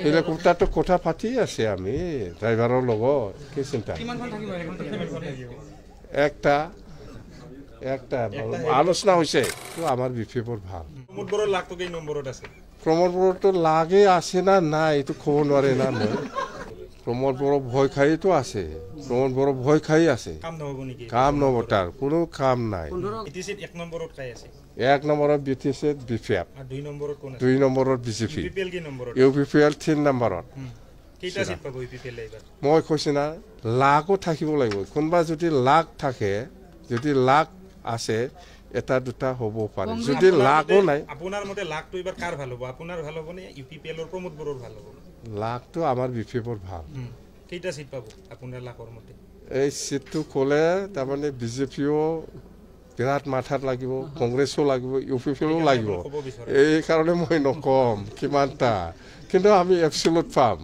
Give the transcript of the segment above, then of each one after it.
হেলিকপ্টাৰটো কথা পাতি আছে আমি ড্ৰাইভাৰৰ লগত কি চিন্তা একটা আলোচনা হৈছে তো আমাৰ বিফেবৰ ভাল প্ৰমোদ বড়োটো লাগে আছে না নাই এইটো ক'ব নোৱাৰে না মই প্ৰমোদ বড়ো ভয় খাইতো আছে প্ৰমোদ বড়ো ভয় খাই আছে কাম নহব তাৰ কোনো কাম নাই এক নম্বৰত বিটিছে বিফেপ দুই নম্বৰত বিজেপি ইউপিপিএল 3 নম্বৰত মই কৈছো না লাখো থাকিব লাগিব কোনবা যদি লাখ থাকে যদি লাখ আছে এটা দুটা হ'ব পাৰে যদি লাখো নাই আপোনাৰ মতে লাখটো এবাৰ কাৰ ভাল হ'ব আপোনাৰ ভাল হ'ব নে ইউপিপিএলৰ প্ৰমোদ বড়োৰ ভাল হ'ব লাখটো আমাৰ বিফেবৰ ভাল কেইটা সিট পাব আপোনাৰ লাখৰ মতে এই সিটটো ক'লে তাৰমানে বিজেপিও বিৰাট মাথাত লাগিব কংগ্ৰেছো লাগিব ইউপিপিএলো লাগিব এই কাৰণে মই নকম কিমানটা কিন্তু আমি এপচুলত পাম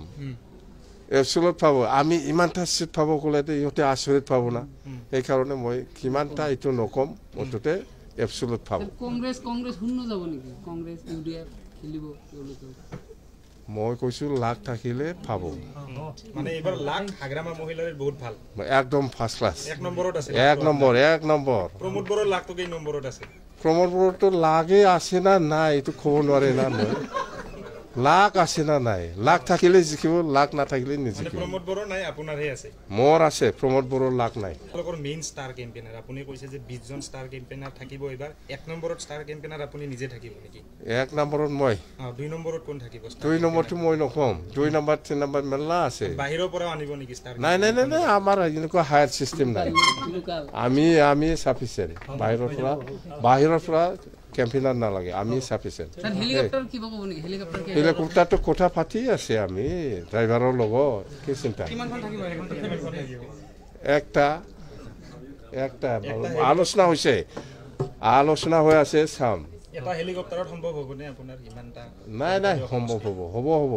পাব আমি ইমানটা সিট পাব ক'লে ইহঁতে আচৰিত পাব না সেইকাৰণে মই কিমানটা এইটো নকম মুঠতে এপচুলত পাব কংগ্ৰেছ শূন্য যাব নেকি কংগ্ৰেছ ইউডিএফ খেলিব মই কৈছো লাখ থাকিলে পাব মানে এবাৰ লাখ হাগ্ৰামা মহিলাৰ বহুত ভাল একদম ফাৰ্ষ্ট ক্লাছ এক নম্বৰত আছে এক নম্বৰ প্ৰমোদ বড়োৰ লাখটো কেই নম্বৰত আছে প্ৰমোদ বড়োটো লাগে আছে না নাই এইটো ক'ব নোৱাৰে না মই লাখ আছে না নাই লাখ থাকিলে জিকিব লাখ নাথাকিলে নিজিকিব প্ৰমোদ বড়োৰ নাই আপোনাৰহে আছে মোৰ আছে প্ৰমোদ বড়োৰ লাখ নাই আপোনালোকৰ মেইন ষ্টাৰ কেম্পেইনাৰ আপুনি কৈছে যে 20 জন ষ্টাৰ কেম্পেইনাৰ থাকিব এবাৰ এক নম্বৰত ষ্টাৰ কেম্পেইনাৰ আপুনি নিজে থাকিব নেকি এক নম্বৰত মই দুই নম্বৰত কোন থাকিব দুই নম্বৰটো মই নকম দুই নম্বৰ তিন নম্বৰ মেলা আছে বাহিৰৰ পৰা আনিব নেকি ষ্টাৰ নাই আমাৰ এনেকুৱা হায়াৰ সিস্টেম নাই আমি সাফিচিয়েন্ট বাহিৰৰ পৰা কেম্পেইনাৰ নালাগে আমি সাফিচিয়েন্ট হেলিকপ্টাৰটো কথা পাতি আছে আমি ড্ৰাইভাৰৰ লগত কি চিন্তা একটা আলোচনা হৈছে আলোচনা হৈ আছে চাম এটা হেলিকপ্টাৰত সম্ভৱ হ'বনে আপোনাৰ ইমানটা নাই সম্ভৱ হ'ব